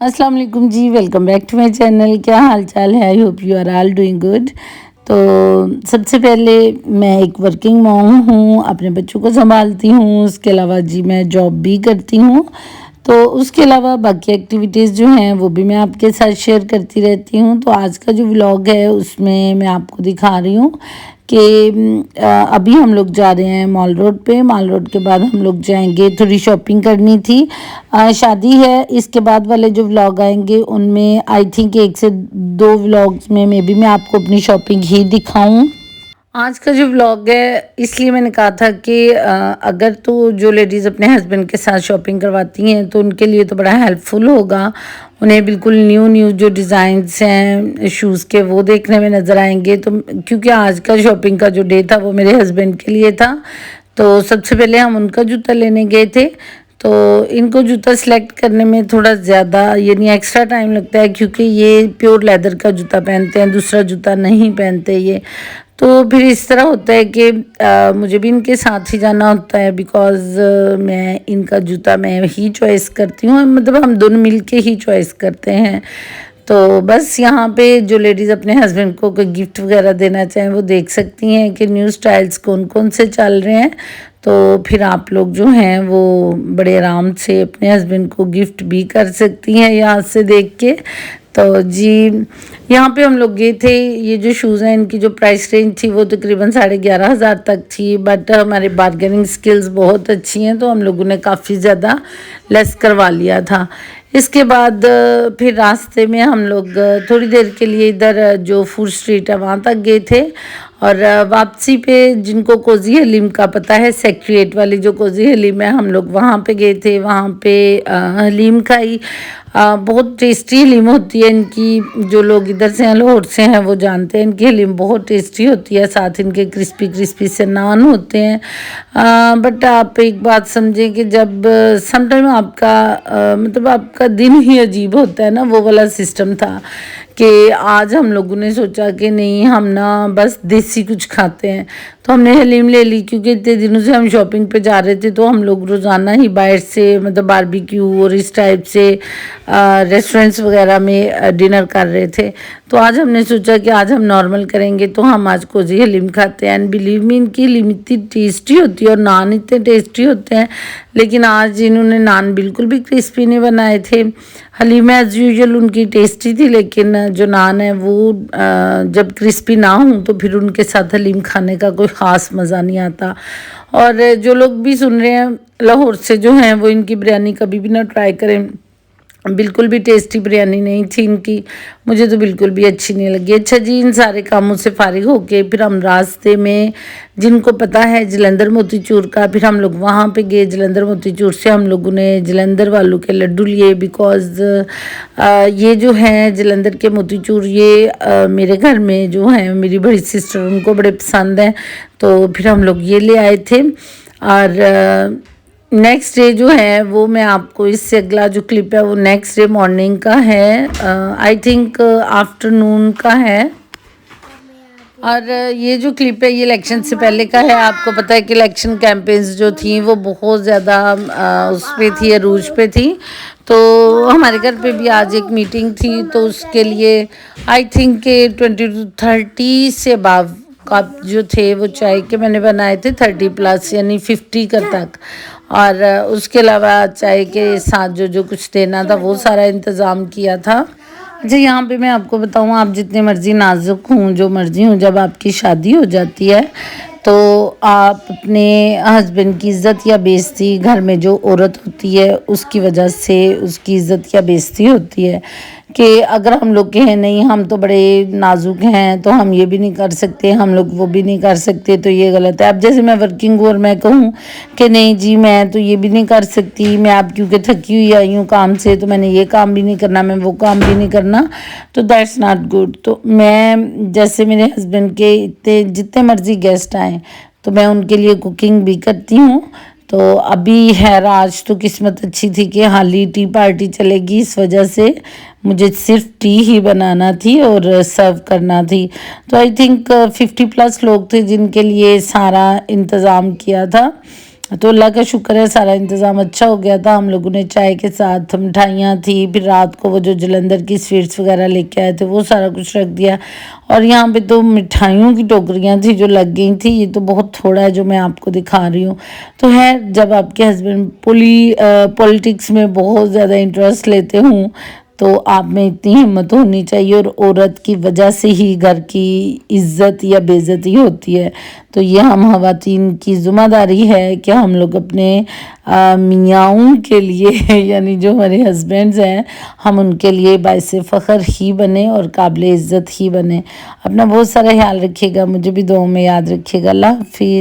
अस्सलाम वालेकुम जी, welcome back to my channel. क्या हाल चाल है? I hope you are all doing good. तो सबसे पहले मैं एक वर्किंग मॉम हूँ, अपने बच्चों को संभालती हूँ। उसके अलावा जी मैं जॉब भी करती हूँ। तो उसके अलावा बाकी एक्टिविटीज़ जो हैं वो भी मैं आपके साथ शेयर करती रहती हूँ। तो आज का जो व्लॉग है उसमें मैं आपको दिखा रही हूँ कि अभी हम लोग जा रहे हैं मॉल रोड पे। मॉल रोड के बाद हम लोग जाएंगे, थोड़ी शॉपिंग करनी थी। शादी है, इसके बाद वाले जो व्लॉग आएंगे उनमें आई थिंक 1 से 2 व्लॉग्स में मे बी मैं आपको अपनी शॉपिंग ही दिखाऊं। आज का जो व्लॉग है इसलिए मैंने कहा था कि अगर तो जो लेडीज़ अपने हस्बैंड के साथ शॉपिंग करवाती हैं तो उनके लिए तो बड़ा हेल्पफुल होगा। उन्हें बिल्कुल न्यू न्यू जो डिज़ाइंस हैं शूज़ के वो देखने में नज़र आएंगे। तो क्योंकि आज का शॉपिंग का जो डे था वो मेरे हस्बैंड के लिए था, तो सबसे पहले हम उनका जूता लेने गए थे। तो इनको जूता सेलेक्ट करने में थोड़ा ज़्यादा यानी एक्स्ट्रा टाइम लगता है, क्योंकि ये प्योर लेदर का जूता पहनते हैं, दूसरा जूता नहीं पहनते ये। तो फिर इस तरह होता है कि मुझे भी इनके साथ ही जाना होता है, बिकॉज़ मैं इनका जूता मैं ही चॉइस करती हूँ, मतलब हम दोनों मिल के ही चॉइस करते हैं। तो बस यहाँ पे जो लेडीज़ अपने हस्बैंड को कोई गिफ्ट वगैरह देना चाहें वो देख सकती हैं कि न्यू स्टाइल्स कौन कौन से चल रहे हैं। तो फिर आप लोग जो हैं वो बड़े आराम से अपने हस्बैंड को गिफ्ट भी कर सकती हैं यहाँ से देख के। तो जी यहाँ पे हम लोग गए थे। ये जो शूज़ हैं इनकी जो प्राइस रेंज थी वो तकरीबन 11,500 तक थी, बट हमारे बार्गेनिंग स्किल्स बहुत अच्छी हैं तो हम लोगों ने काफ़ी ज़्यादा लेस करवा लिया था। इसके बाद फिर रास्ते में हम लोग थोड़ी देर के लिए इधर जो फूड स्ट्रीट है वहाँ तक गए थे। और वापसी पे जिनको कोज़ी हलीम का पता है, सेक्रेट वाली जो कोज़ी हलीम है, हम लोग वहाँ पे गए थे। वहाँ पे हलीम खाई। बहुत टेस्टी हलीम होती है इनकी। जो लोग इधर से हैं, लाहौर से हैं, वो जानते हैं इनकी हलीम बहुत टेस्टी होती है। साथ इनके क्रिस्पी क्रिस्पी से नान होते हैं। बट आप एक बात समझें कि जब समटाइम आपका मतलब आपका दिन ही अजीब होता है ना, वो वाला सिस्टम था कि आज हम लोगों ने सोचा कि नहीं, हम ना बस देसी कुछ खाते हैं। तो हमने हलीम ले ली, क्योंकि इतने दिनों से हम शॉपिंग पे जा रहे थे तो हम लोग रोज़ाना ही बाहर से मतलब बारबेक्यू और इस टाइप से रेस्टोरेंट्स वगैरह में डिनर कर रहे थे। तो आज हमने सोचा कि आज हम नॉर्मल करेंगे, तो हम आज कोज़ी हलीम खाते हैं। एंड बिलीव मी, इनकी हलीम इतनी टेस्टी होती है और नान इतने टेस्टी होते हैं। लेकिन आज इन्होंने नान बिल्कुल भी क्रिस्पी नहीं बनाए थे। हलीम एज़ यूजुअल उनकी टेस्टी थी, लेकिन जो नान है वो जब क्रिस्पी ना हो तो फिर उनके साथ हलीम खाने का कोई ख़ास मज़ा नहीं आता। और जो लोग भी सुन रहे हैं लाहौर से जो हैं वो इनकी बिरयानी कभी भी ना ट्राई करें। बिल्कुल भी टेस्टी बिरयानी नहीं थी इनकी, मुझे तो बिल्कुल भी अच्छी नहीं लगी। अच्छा जी, इन सारे कामों से फारिग होके फिर हम रास्ते में, जिनको पता है जलंधर मोतीचूर का, फिर हम लोग वहाँ पे गए। जलंधर मोतीचूर से हम लोगों ने जलंधर वालों के लड्डू लिए, बिकॉज़ ये जो हैं जलंधर के मोतीचूर, ये मेरे घर में जो हैं मेरी बड़ी सिस्टर, उनको बड़े पसंद हैं। तो फिर हम लोग ये ले आए थे। और नेक्स्ट डे जो है वो मैं आपको, इससे अगला जो क्लिप है वो नेक्स्ट डे मॉर्निंग का है, आई थिंक आफ्टरनून का है। और ये जो क्लिप है ये इलेक्शन से पहले का है। आपको पता है कि इलेक्शन कैंपेन्स जो थी वो बहुत ज़्यादा उस पर थी, अरूज पे थी। तो हमारे घर पे भी आज एक मीटिंग थी, तो उसके लिए आई थिंक 20 to 30 से अबव कप जो थे वो चाय के मैंने बनाए थे, 30+ यानी 50 का तक। और उसके अलावा चाय के साथ जो जो कुछ देना था वो सारा इंतज़ाम किया था। अच्छा, यहाँ पे मैं आपको बताऊँ, आप जितने मर्ज़ी नाजुक हों, जो मर्ज़ी हों, जब आपकी शादी हो जाती है तो आप अपने हस्बैंड की इज़्ज़त या बेइज़्ज़ती, घर में जो औरत होती है उसकी वजह से उसकी इज़्ज़त या बेइज़्ज़ती होती है। कि अगर हम लोग कहें नहीं हम तो बड़े नाजुक हैं तो हम ये भी नहीं कर सकते, हम लोग वो भी नहीं कर सकते, तो ये गलत है। अब जैसे मैं वर्किंग हूँ और मैं कहूँ कि नहीं जी मैं तो ये भी नहीं कर सकती, मैं आप क्योंकि थकी हुई आई हूँ काम से तो मैंने ये काम भी नहीं करना, मैं वो काम भी नहीं करना, तो दैट्स नॉट गुड। तो मैं जैसे मेरे हस्बैंड के इतने जितने मर्ज़ी गेस्ट आएँ तो मैं उनके लिए कुकिंग भी करती हूँ। तो अभी है, आज तो किस्मत अच्छी थी कि हाली टी पार्टी चलेगी, इस वजह से मुझे सिर्फ टी ही बनाना थी और सर्व करना थी। तो आई थिंक 50+ लोग थे जिनके लिए सारा इंतज़ाम किया था। तो अल्लाह का शुक्र है सारा इंतज़ाम अच्छा हो गया था। हम लोगों ने चाय के साथ मिठाइयाँ थी, फिर रात को वो जो जलंधर की स्वीट्स वगैरह लेके आए थे वो सारा कुछ रख दिया। और यहाँ पे तो मिठाइयों की टोकरियाँ थी जो लग गई थी। ये तो बहुत थोड़ा है जो मैं आपको दिखा रही हूँ। तो है, जब आपके हस्बैंड पॉलिटिक्स में बहुत ज़्यादा इंटरेस्ट लेते हों तो आप में इतनी हिम्मत होनी चाहिए, और औरत की वजह से ही घर की इज्जत या बेइज्जती होती है। तो ये हम ख़वातीन की ज़िम्मेदारी है कि हम लोग अपने मियाँओं के लिए यानी जो हमारे हस्बैंड्स हैं, हम उनके लिए बाइस फ़ख्र ही बने और काबिल इज़्ज़त ही बने। अपना बहुत सारा ख्याल रखिएगा, मुझे भी दुआओं में याद रखिएगा। अल्लाह हाफ़िज़।